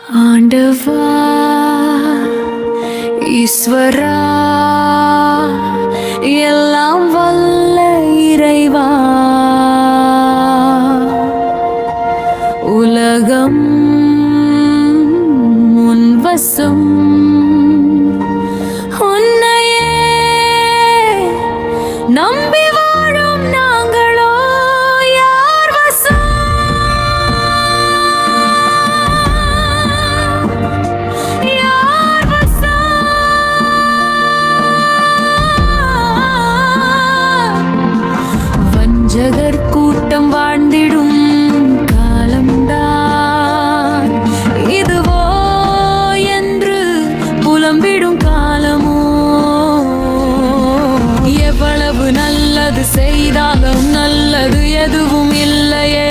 ஆண்டவா ஈஸ்வரா எல்லாம் வல்ல இறைவா, உலகம் உன்வசம், உன்னையே நம்பி வாழும் நாங்களோ யார் வசம்? யார் வசம்? வஞ்சகர் கூட்டம் வாழ்ந்திடும் காலம்தான் இதுவோ என்று புலம்பிடும் காலமோ. எவ்வளவு நல்லது செய்தாலும் நல்லது எதுவும் இல்லையே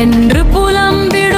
என்று புலம்பிடும்